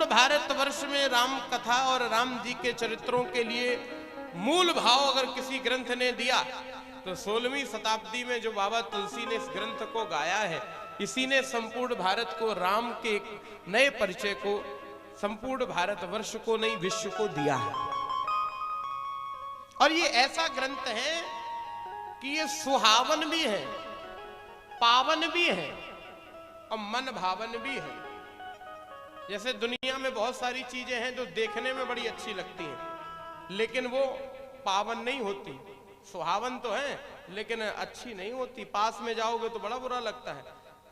संपूर्ण भारतवर्ष में राम कथा और राम जी के चरित्रों के लिए मूल भाव अगर किसी ग्रंथ ने दिया तो 16वीं शताब्दी में जो बाबा तुलसी ने इस ग्रंथ को गाया है, इसी ने संपूर्ण भारत को राम के एक नए परिचय को, संपूर्ण भारतवर्ष को, नई विश्व को दिया है। और ये ऐसा ग्रंथ है कि ये सुहावन भी है, पावन भी है और मन भावन भी है। जैसे दुनिया में बहुत सारी चीजें हैं जो देखने में बड़ी अच्छी लगती हैं लेकिन वो पावन नहीं होती। सुहावन तो है लेकिन अच्छी नहीं होती, पास में जाओगे तो बड़ा बुरा लगता है।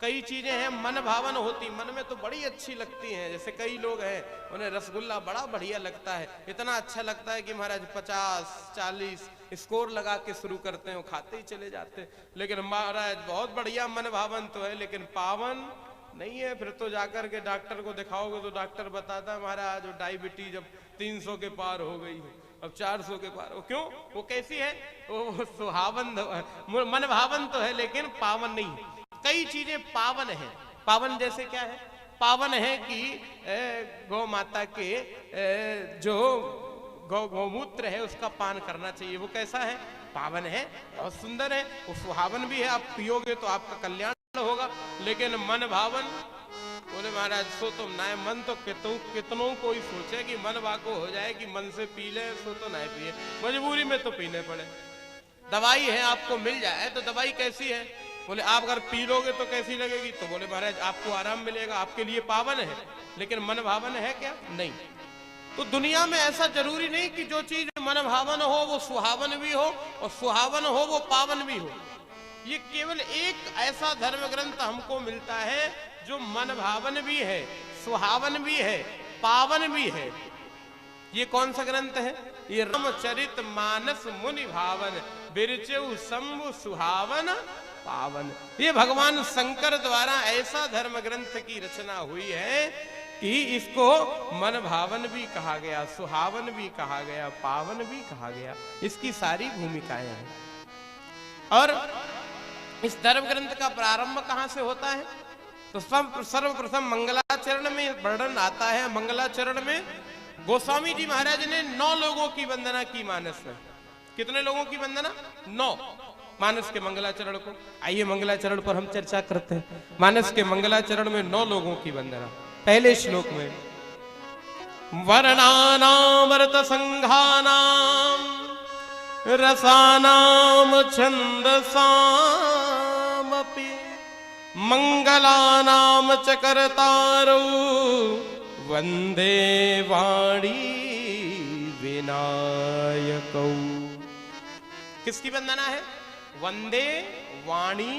कई चीजें हैं मन भावन होती, मन में तो बड़ी अच्छी लगती हैं। जैसे कई लोग हैं उन्हें रसगुल्ला बड़ा बढ़िया लगता है, इतना अच्छा लगता है कि महाराज 50-40 स्कोर लगा के शुरू करते हैं, खाते ही चले जाते हैं। लेकिन महाराज बहुत बढ़िया मन भावन तो है लेकिन पावन नहीं है। फिर तो जाकर के डॉक्टर को दिखाओगे तो डॉक्टर बताता है महाराज जो डायबिटीज अब 300 के पार हो गई है, अब 400 के पार हो। क्यों? वो कैसी है? वो सुहावन मन भावन तो है लेकिन पावन नहीं। कई चीजें पावन है। पावन जैसे क्या है? पावन है कि गौ माता के जो गौमूत्र है उसका पान करना चाहिए। वो कैसा है? पावन है, बहुत सुंदर है, वो सुहावन भी है। आप पियोगे तो आपका कल्याण होगा। लेकिन मन भावन बोले महाराज सो तो ना मन तो कितनों कोई सोचे कि मन वाको हो जाए कि मन से पी ले, सो तो ना पिए, मजबूरी में तो पीने पड़े। दवाई है आपको मिल जाए तो दवाई कैसी है? बोले आप अगर पी लोगे तो कैसी लगेगी? तो बोले महाराज आपको आराम मिलेगा, आपके लिए पावन है। लेकिन मन भावन है क्या? नहीं। तो दुनिया में ऐसा जरूरी नहीं कि जो चीज मन भावन हो वो सुहावन भी हो और सुहावन हो वो पावन भी हो। ये केवल एक ऐसा धर्म ग्रंथ हमको मिलता है जो मन भावन भी है, सुहावन भी है, पावन भी है। ये कौन सा ग्रंथ है? ये रामचरित मानस मुनि भावन, बिरचेउ शंभु सुहावन पावन। ये भगवान शंकर द्वारा ऐसा धर्म ग्रंथ की रचना हुई है कि इसको मन भावन भी कहा गया, सुहावन भी कहा गया, पावन भी कहा गया। इसकी सारी भूमिकाएं हैं। और इस धर्म ग्रंथ का प्रारंभ कहां से होता है? तो सर्वप्रथम मंगलाचरण में वर्णन आता है। मंगलाचरण में गोस्वामी जी महाराज ने 9 लोगों की वंदना की मानस में। कितने लोगों की वंदना? 9। मानस के मंगलाचरण को आइए मंगलाचरण पर हम चर्चा करते हैं। मानस के मंगलाचरण में 9 लोगों की वंदना। पहले श्लोक में वर्णानामर्थ संघानाम रसानाम छंदसामपि मंगलानाम च कर्तारौ वंदे वाणी विनायकौ। किसकी वंदना है? वंदे वाणी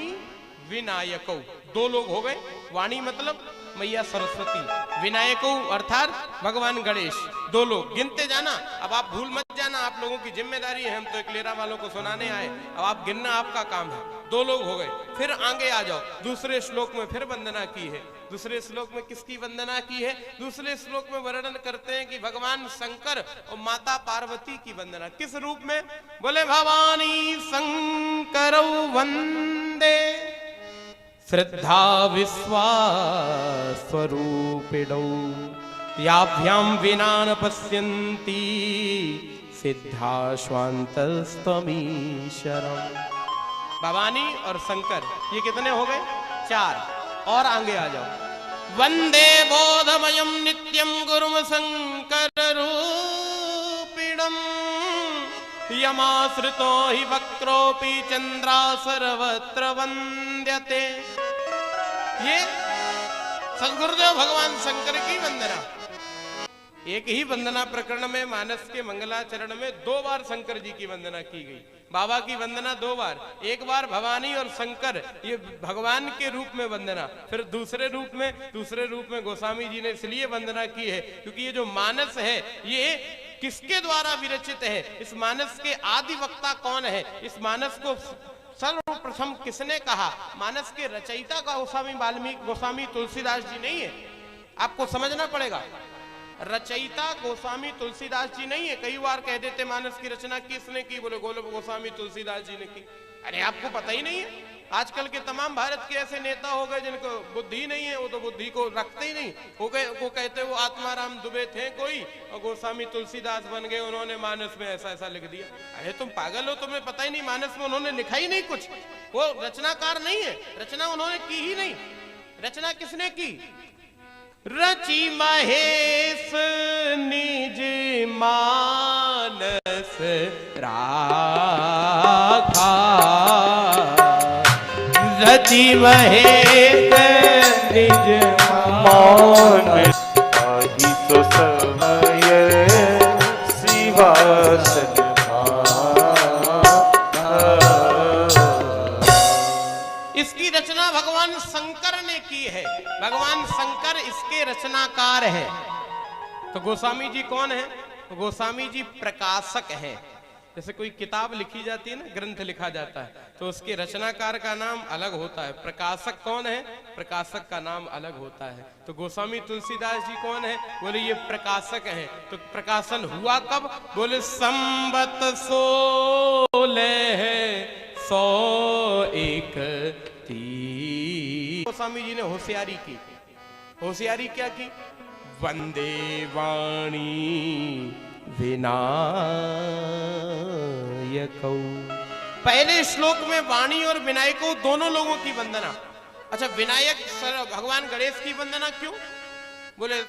विनायकौ। 2 लोग हो गए। वाणी मतलब मैया सरस्वती, विनायको अर्थात भगवान गणेश। 2 लोग गिनते जाना। अब आप भूल मत जाना, आप लोगों की जिम्मेदारी है, हम तो एकलेरा वालों को सुनाने आए। अब आप गिनना आपका काम है। 2 लोग हो गए। फिर आगे आ जाओ, दूसरे श्लोक में फिर वंदना की है। दूसरे श्लोक में किसकी वंदना की है? दूसरे श्लोक में वर्णन करते हैं कि भगवान शंकर और माता पार्वती की वंदना। किस रूप में? बोले भवानी शंकरौ वंदे श्रद्धा विश्वास स्वरूपिणौ याभ्याम विना न पश्यन्ति सिद्धा स्वान्तस्तमीशरम्। भवानी और शंकर ये कितने हो गए? 4। और आगे आ जाओ। वंदे बोधमयं नित्यं गुरुम शंकर रूपिणम् यमाश्रितो हि वक्रोऽपि चंद्रा सर्वत्र वंद्यते। ये सद्गुरुदेव भगवान शंकर की वंदना। एक ही वंदना प्रकरण में मानस के मंगलाचरण में 2 बार शंकर जी की वंदना की गई। बाबा की वंदना 2 बार, एक बार भवानी और शंकर ये भगवान के रूप में वंदना। फिर दूसरे रूप में गोस्वामी जी ने इसलिए वंदना की है क्योंकि ये जो मानस है ये किसके द्वारा विरचित है? इस मानस के आदि वक्ता कौन है? इस मानस को सर्वप्रथम किसने कहा? मानस के रचयिता का गोस्वामी तुलसीदास जी नहीं है। आपको समझना पड़ेगा, रचयिता गोस्वामी तुलसीदास जी नहीं है। कई बार कह देते मानस की रचना किसने की? बोले गोस्वामी तुलसीदास जी ने की। अरे आपको पता ही नहीं है? आजकल के तमाम भारत के ऐसे नेता हो गए जिनको बुद्धि नहीं है, वो तो बुद्धि को रखते ही नहीं। वो कहते वो आत्माराम दुबे थे कोई और गोस्वामी तुलसीदास बन गए, उन्होंने मानस में ऐसा ऐसा लिख दिया। अरे तुम पागल हो, तुम्हें पता ही नहीं मानस में उन्होंने लिखा ही नहीं कुछ, वो रचनाकार नहीं है, रचना उन्होंने की ही नहीं। रचना किसने की? रची महेश निज मानस राखा, रची महेश निज मानस आही सो समय सिवासन इसकी रचना भगवान शंकर ने की है, भगवान शंकर इसके रचनाकार है। तो गोस्वामी जी कौन है? तो गोस्वामी जी प्रकाशक हैं। जैसे कोई किताब लिखी जाती है ना, ग्रंथ लिखा जाता है, तो उसके रचनाकार का नाम अलग होता है। प्रकाशक कौन है? प्रकाशक का नाम अलग होता है। तो गोस्वामी तुलसीदास जी कौन है? बोले ये प्रकाशक हैं। तो प्रकाशन हुआ कब? बोले संवत 1601 गोस्वामी जी ने होशियारी की। होशियारी क्या की? वंदे वाणी विनायक। पहले श्लोक में वाणी और विनायक दोनों लोगों की वंदना। अच्छा, विनायक भगवान गणेश की वंदना क्यों? बोले